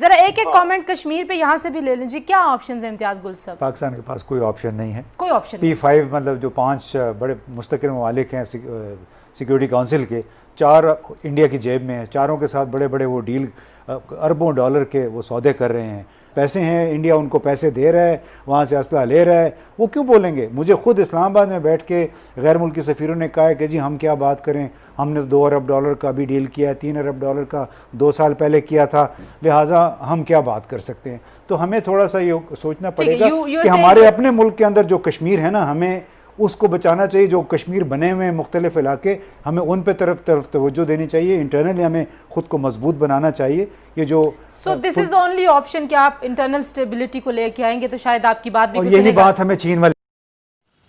जरा एक एक कमेंट कश्मीर पे यहाँ से भी ले लीजिए, क्या ऑप्शन है इम्तियाज गुल साहब? पाकिस्तान के पास कोई ऑप्शन नहीं है, कोई ऑप्शन नहीं। P5 मतलब जो 5 बड़े मुस्तकिल ममालिक हैं सिक्योरिटी काउंसिल के, 4 इंडिया की जेब में है, चारों के साथ बड़े बड़े वो डील अरबों डॉलर के वो सौदे कर रहे हैं, पैसे हैं, इंडिया उनको पैसे दे रहा है, वहाँ से असला ले रहा है, वो क्यों बोलेंगे? मुझे खुद इस्लामाबाद में बैठ के गैर मुल्की सफ़ीरों ने कहा है कि जी हम क्या बात करें, हमने 2 अरब डॉलर का भी डील किया है, 3 अरब डॉलर का 2 साल पहले किया था, लिहाजा हम क्या बात कर सकते हैं। तो हमें थोड़ा सा ये सोचना पड़ेगा कि हमारे अपने मुल्क के अंदर जो कश्मीर है ना, हमें उसको बचाना चाहिए। जो कश्मीर बने हुए हैं मुख्तलिफ इलाके, हमें उन पे तरफ तवज्जो देनी चाहिए, इंटरनली हमें खुद को मजबूत बनाना चाहिए। ये जो this is the only option कि आप इंटरनल स्टेबिलिटी को लेके आएंगे तो शायद आपकी बात भी और यही बात हमें चीन वाले।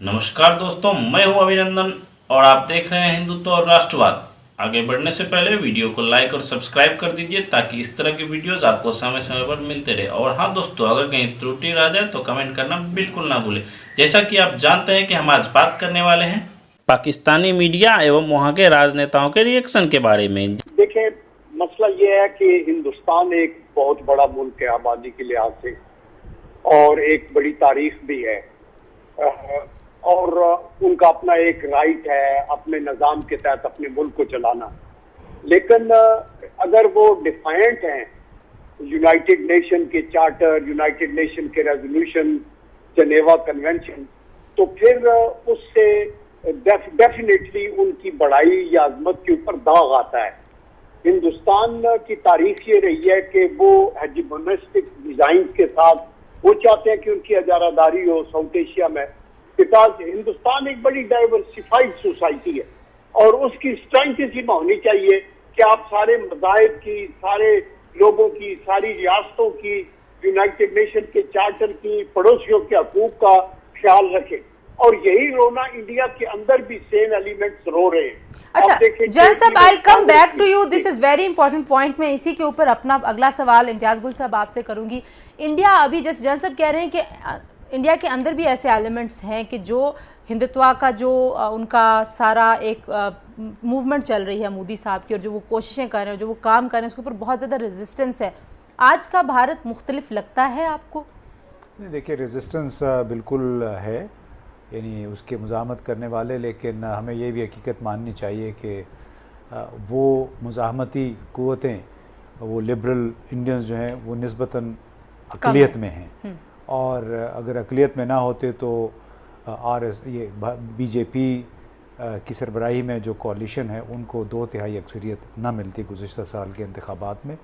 नमस्कार दोस्तों, मैं हूं अभिनंदन और आप देख रहे हैं हिंदुत्व और राष्ट्रवाद। आगे बढ़ने से पहले वीडियो को लाइक और सब्सक्राइब कर दीजिए ताकि इस तरह की वीडियोस आपको समय समय पर मिलते रहे। और हाँ दोस्तों, अगर कहीं त्रुटि रह जाए तो कमेंट करना बिल्कुल ना भूलें। जैसा कि आप जानते हैं कि हम आज बात करने वाले हैं पाकिस्तानी मीडिया एवं वहाँ के राजनेताओं के रिएक्शन के बारे में। देखिए, मसला ये है कि हिंदुस्तान एक बहुत बड़ा मुल्क है आबादी के लिहाज से, और एक बड़ी तारीख भी है, और उनका अपना एक राइट है अपने निज़ाम के तहत अपने मुल्क को चलाना। लेकिन अगर वो डिफाइंट हैं यूनाइटेड नेशन के चार्टर, यूनाइटेड नेशन के रेजोल्यूशन, जनेवा कन्वेंशन, तो फिर उससे डेफिनेटली उनकी बड़ाई या अजमत के ऊपर दाग आता है। हिंदुस्तान की तारीख ये रही है कि वो हेजिमोनिस्टिक डिजाइन के साथ वो चाहते हैं कि उनकी इजारादारी हो साउथ एशिया में, बिकॉज हिंदुस्तान एक बड़ी डाइवर्सिफाइड सोसाइटी है और उसकी स्ट्रेंथ इसी में होनी चाहिए कि आप सारे मज़ाहिब की, सारे लोगों की, सारी रियासतों की, यूनाइटेड नेशन के चार्टर की, पड़ोसियों के हकूक का ख्याल रखें। और यही रोना इंडिया के अंदर भी सेम एलिमेंट्स रो रहे हैं। अच्छा जैन साहब, I come back to you, this is very important point. मैं इसी के ऊपर अपना अगला सवाल इम्तियाज गुल साहब आपसे करूंगी। इंडिया अभी जैसे जैन साहब कह रहे हैं कि इंडिया के अंदर भी ऐसे एलिमेंट्स हैं कि जो हिंदुत्व का जो उनका सारा एक मूवमेंट चल रही है मोदी साहब की, और जो वो कोशिशें कर रहे हैं, जो वो काम कर रहे हैं, उसके ऊपर बहुत ज़्यादा रेजिस्टेंस है। आज का भारत मुख्तलिफ लगता है आपको? नहीं, देखिए रेजिस्टेंस बिल्कुल है, यानी उसके मुज़ाहमत करने वाले, लेकिन हमें ये भी हकीकत माननी चाहिए कि वो मुज़ाहमती क़ुव्वतें, वो लिबरल इंडियंस जो हैं वो निस्बतन अक़लियत में हैं, और अगर अक़लियत में ना होते तो ये बीजेपी की सरबराही में जो कोalition है उनको 2/3 अक्सरियत ना मिलती गुज़िश्ता साल के इंतखाबात में।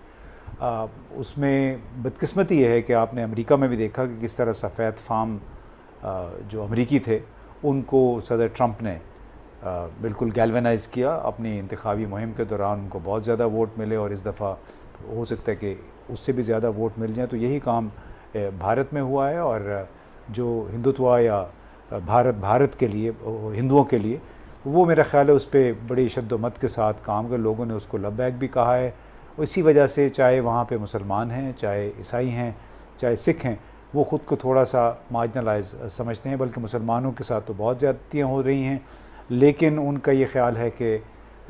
उसमें बदकिस्मती ये है कि आपने अमेरिका में भी देखा कि किस तरह सफ़ेद फार्म जो अमेरिकी थे उनको सदर ट्रंप ने बिल्कुल गैल्वेनाइज़ किया अपनी इंतखाबी मुहिम के दौरान। उनको बहुत ज़्यादा वोट मिले और इस दफ़ा हो सकता है कि उससे भी ज़्यादा वोट मिल जाए। तो यही काम भारत में हुआ है, और जो हिंदुत्व या भारत के लिए, हिंदुओं के लिए, वो मेरा ख़्याल है उस पर बड़ी शद्दोमत के साथ काम कर, लोगों ने उसको लब्बैक भी कहा है। इसी वजह से चाहे वहाँ पे मुसलमान हैं, चाहे ईसाई हैं, चाहे सिख हैं, वो ख़ुद को थोड़ा सा मार्जिनलाइज समझते हैं, बल्कि मुसलमानों के साथ तो बहुत ज़्यादतियाँ हो रही हैं। लेकिन उनका ये ख्याल है कि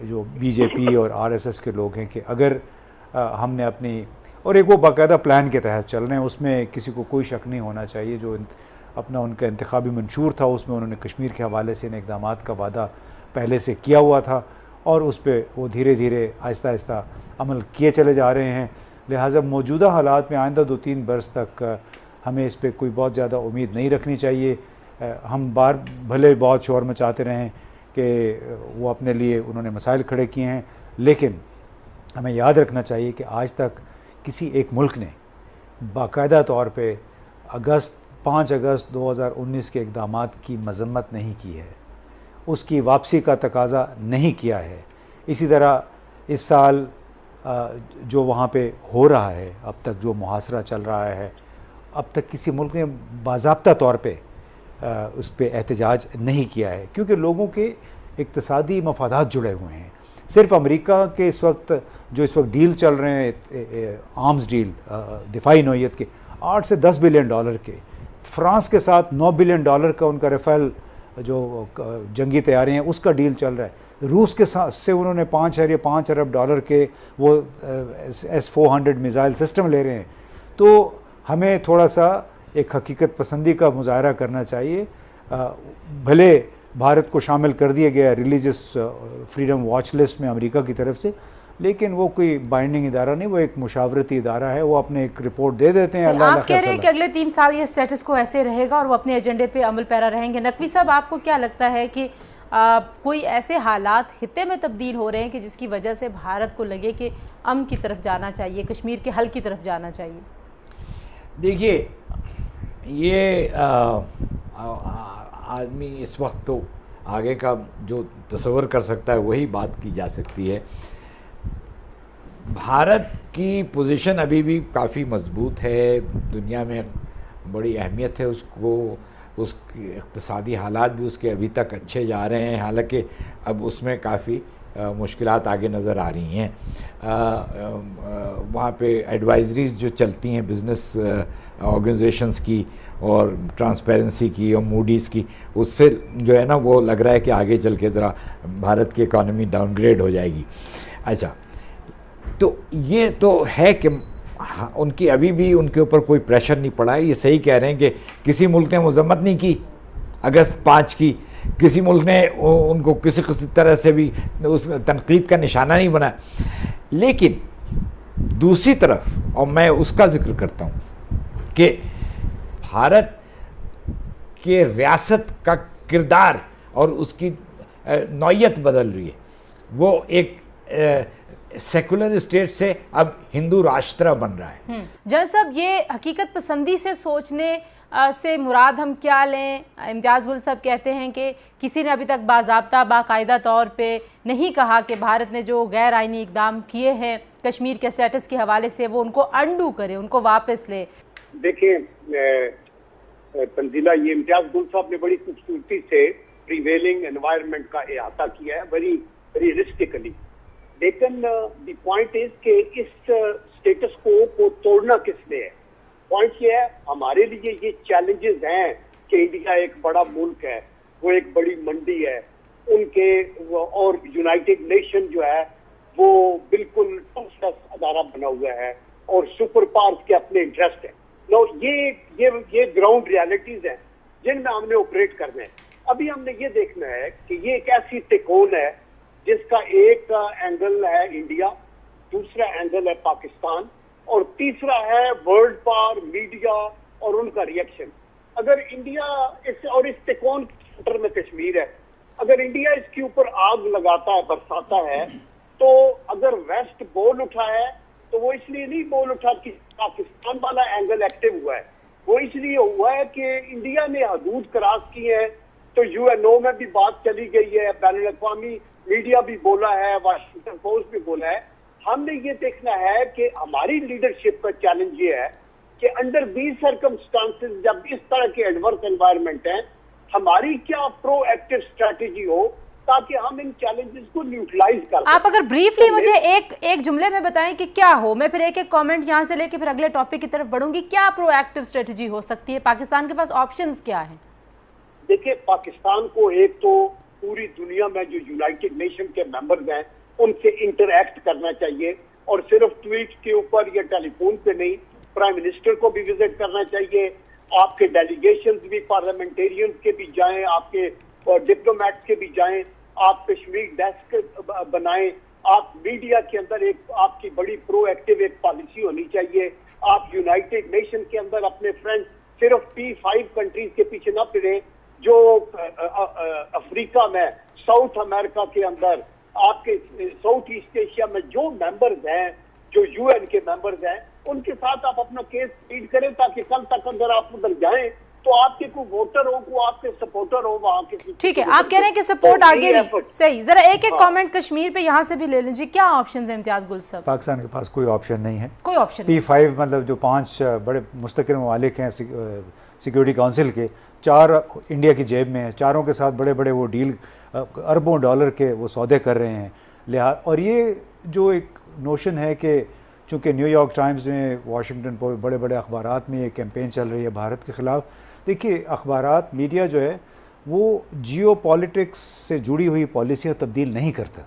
जो बीजेपी और आरएसएस के लोग हैं कि अगर हमने अपनी, और एक वो बाकायदा प्लान के तहत चल रहे हैं, उसमें किसी को कोई शक नहीं होना चाहिए। जो अपना उनका इंतखाबी मंशूर था उसमें उन्होंने कश्मीर के हवाले से इन इक़दामात का वादा पहले से किया हुआ था, और उस पर वो धीरे धीरे आहिस्ता आहिस्ता अमल किए चले जा रहे हैं। लिहाजा मौजूदा हालात में आइंदा 2-3 बरस तक हमें इस पर कोई बहुत ज़्यादा उम्मीद नहीं रखनी चाहिए। हम भले बहुत शोर मचाते रहें कि वो अपने लिए उन्होंने मसाइल खड़े किए हैं, लेकिन हमें याद रखना चाहिए कि आज तक किसी एक मुल्क ने बाकायदा तौर पे 5 अगस्त 2019 के इक़दामात की मज़म्मत नहीं की है, उसकी वापसी का तकाज़ा नहीं किया है। इसी तरह इस साल जो वहाँ पे हो रहा है, अब तक जो मुहासरा चल रहा है, अब तक किसी मुल्क ने बाज़ाब्ता तौर पे उस पर एहतजाज नहीं किया है, क्योंकि लोगों के इक़्तिसादी मफादात जुड़े हुए हैं। सिर्फ अमेरिका के इस वक्त डील चल रहे हैं, आर्म्स डील दिफाई नौइयत के 8 से 10 बिलियन डॉलर के, फ्रांस के साथ $9 बिलियन का उनका राफेल जो जंगी तैयारियाँ हैं उसका डील चल रहा है। रूस के साथ से उन्होंने 5 अरब डॉलर के वो S-400 मिसाइल सिस्टम ले रहे हैं। तो हमें थोड़ा सा एक हकीकत पसंदी का मुजाहरा करना चाहिए। भले भारत को शामिल कर दिया गया रिलीजियस फ्रीडम वॉच लिस्ट में अमेरिका की तरफ से, लेकिन वो कोई बाइंडिंग इदारा नहीं, वो एक मुशावरती इदारा है। वो अपने एक रिपोर्ट दे देते हैं। आप कह रहे हैं कि अगले 3 साल ये स्टेटस को ऐसे रहेगा और वो अपने एजेंडे पे अमल पैरा रहेंगे। नकवी साहब, आपको क्या लगता है कि कोई ऐसे हालात खित्ते में तब्दील हो रहे हैं कि जिसकी वजह से भारत को लगे कि अमन की तरफ जाना चाहिए, कश्मीर के हल की तरफ जाना चाहिए? देखिए, ये आदमी इस वक्त तो आगे का जो तस्वर कर सकता है वही बात की जा सकती है। भारत की पोजीशन अभी भी काफ़ी मजबूत है, दुनिया में बड़ी अहमियत है उसको, उसके इक़्तिसादी हालात भी उसके अभी तक अच्छे जा रहे हैं, हालांकि अब उसमें काफ़ी मुश्किलात आगे नज़र आ रही हैं। वहाँ पे एडवाइजरीज़ जो चलती हैं बिज़नेस ऑर्गेनाइजेशंस की और ट्रांसपेरेंसी की और मूडीज़ की, उससे जो है ना वो लग रहा है कि आगे चल के ज़रा भारत की इकॉनमी डाउनग्रेड हो जाएगी। अच्छा, तो ये तो है कि उनकी अभी भी उनके ऊपर कोई प्रेशर नहीं पड़ा है। ये सही कह रहे हैं कि किसी मुल्क ने मजम्मत नहीं की अगस्त 5 की, किसी मुल्क ने उनको किसी तरह से भी उस तनकीद का निशाना नहीं बना। लेकिन दूसरी तरफ, और मैं उसका जिक्र करता हूँ कि भारत के रियासत का किरदार और उसकी नौयत बदल रही है। वो एक सेकुलर स्टेट से अब हिंदू राष्ट्र बन रहा है। जन साहब, ये हकीकत पसंदी से सोचने से मुराद हम क्या लें? इम्तियाज़ गुल साहब कहते हैं कि किसी ने अभी तक बाज़ाब्ता बाकायदा तौर पे नहीं कहा कि भारत ने जो गैर आइनी इकदाम किए हैं कश्मीर के स्टेटस के हवाले से वो उनको अंडू करे, उनको वापस ले। देखिए तंजीला, ये इम्तियाज़ गुल साहब ने बड़ी खूबसूरती से प्रिवेलिंग एनवायरनमेंट का अहाता किया है, वेरी रियलिस्टिकली। लेकिन द पॉइंट इज कि इस स्टेटस को तोड़ना किसने है? पॉइंट ये है, हमारे लिए ये चैलेंजेस हैं कि इंडिया एक बड़ा मुल्क है, वो एक बड़ी मंडी है उनके, और यूनाइटेड नेशन जो है वो बिल्कुल अदारा बना हुआ है और सुपर पावर्स के अपने इंटरेस्ट है। नो, ये ग्राउंड रियलिटीज हैं जिनमें हमने ऑपरेट करना है। अभी हमने ये देखना है कि ये एक ऐसी तिकोन है जिसका एक एंगल है इंडिया, दूसरा एंगल है पाकिस्तान और तीसरा है वर्ल्ड पावर, मीडिया और उनका रिएक्शन। अगर इंडिया इस तिकोन के सेंटर में कश्मीर है, अगर इंडिया इसके ऊपर आग लगाता है, बरसाता है, तो अगर वेस्ट बोल उठा है तो वो इसलिए नहीं बोल उठा कि पाकिस्तान वाला एंगल एक्टिव हुआ है, वो इसलिए हुआ है कि इंडिया ने हदूद क्रॉस की है। तो यूएनओ में भी बात चली गई है, बैनुल-अक़वामी मीडिया भी बोला है, वाशिंगटन पोस्ट भी बोला है। हमने ये देखना है कि हमारी लीडरशिप का चैलेंज ये है कि अंडर दीज सर्कमस्टांसेस, जब इस तरह के एडवर्स एनवायरनमेंट है, हमारी क्या प्रोएक्टिव स्ट्रेटेजी हो ताकि हम इन चैलेंजेस को न्यूट्रलाइज कर सकें। आप अगर ब्रीफली मुझे एक जुमले में बताएं कि क्या हो, मैं फिर एक कमेंट यहाँ से लेके फिर अगले टॉपिक की तरफ बढ़ूंगी। क्या प्रोएक्टिव स्ट्रेटेजी हो सकती है? पाकिस्तान के पास ऑप्शंस क्या है? देखिए, पाकिस्तान को एक तो पूरी दुनिया में जो यूनाइटेड नेशन के मेंबर्स हैं उनसे इंटरैक्ट करना चाहिए, और सिर्फ ट्वीट के ऊपर या टेलीफोन पे नहीं, प्राइम मिनिस्टर को भी विजिट करना चाहिए। आपके डेलीगेशंस भी, पार्लियामेंटेरियंस के भी जाएं, आपके डिप्लोमेट्स के भी जाएं, आप कश्मीर डेस्क बनाएं, आप मीडिया के अंदर एक आपकी बड़ी प्रोएक्टिव एक पॉलिसी होनी चाहिए। आप यूनाइटेड नेशन के अंदर अपने फ्रेंड्स सिर्फ P5 कंट्रीज के पीछे ना फिरे, जो अफ्रीका में, साउथ अमेरिका के अंदर, आपके साउथ ईस्ट एशिया में जो मेंबर्स हैं, जो यूएन के मेंबर्स हैं, उनके साथ आप अपना केस लीड करें ताकि कल तक अगर आप उधर जाएं तो आपके कोई वोटर हो, को आपके सपोर्टर हो वहां के। ठीक है, आप कह रहे हैं कि सपोर्ट आगे भी सही। जरा एक कमेंट कश्मीर पे यहाँ से भी ले लीजिए, क्या ऑप्शन है इम्तियाज गुल साहब? पाकिस्तान के पास कोई ऑप्शन नहीं है, कोई ऑप्शन P5 मतलब जो 5 बड़े मुस्तकिल ममालिक हैं सिक्योरिटी काउंसिल के, 4 इंडिया की जेब में है, चारों के साथ बड़े बड़े वो डील अरबों डॉलर के वो सौदे कर रहे हैं। और ये जो एक नोशन है कि चूँकि न्यूयॉर्क टाइम्स में, वाशिंगटन पोस्ट, बड़े बड़े अखबारात में ये कैंपेन चल रही है भारत के ख़िलाफ़। देखिए, अखबारात मीडिया जो है वो जियो पॉलिटिक्स से जुड़ी हुई पॉलिसियाँ तब्दील नहीं करता।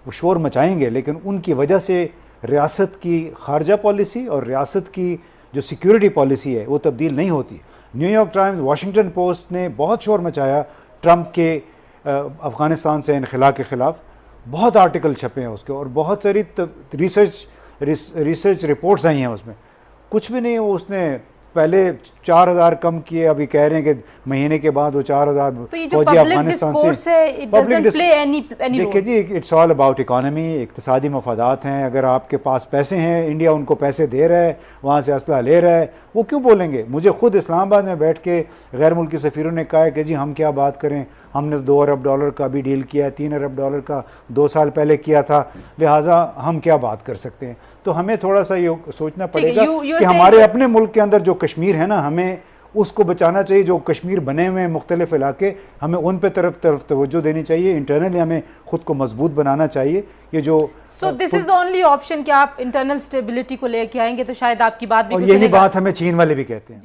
वो शोर मचाएंगे लेकिन उनकी वजह से रियासत की खारजा पॉलिसी और रियासत की जो सिक्योरिटी पॉलिसी है वो तब्दील नहीं होती। न्यूयॉर्क टाइम्स, वाशिंगटन पोस्ट ने बहुत शोर मचाया ट्रंप के अफ़गानिस्तान से इनखला के ख़िलाफ़, बहुत आर्टिकल छपे हैं उसके और बहुत सारी रिसर्च रिपोर्ट्स आई हैं उसमें। कुछ भी नहीं, वो उसने पहले 4000 कम किए, अभी कह रहे हैं कि महीने के बाद वो 4000 फौजी अफगानिस्तान से। देखिए जी, इट्स ऑल अबाउट इकानमी, इक़्तिसादी मफादात हैं। अगर आपके पास पैसे हैं, इंडिया उनको पैसे दे रहा है, वहाँ से असला ले रहा है, वो क्यों बोलेंगे? मुझे खुद इस्लामाबाद में बैठ के गैर मुल्की सफ़ीरों ने कहा है कि जी हम क्या बात करें, हमने $2 अरब का भी डील किया है, $3 अरब का 2 साल पहले किया था, लिहाजा हम क्या बात कर सकते हैं। तो हमें थोड़ा सा ये सोचना पड़ेगा कि हमारे अपने मुल्क के अंदर जो कश्मीर है ना, हमें उसको बचाना चाहिए। जो कश्मीर बने हुए हैं मुख्तलिफ इलाके, हमें उन पे तरफ तवज्जो देनी चाहिए। इंटरनली हमें खुद को मजबूत बनाना चाहिए। ये जो this is the only option कि आप इंटरनल स्टेबिलिटी को लेके आएंगे तो शायद आपकी बात भी और यही बात हमें चीन वाले भी कहते हैं।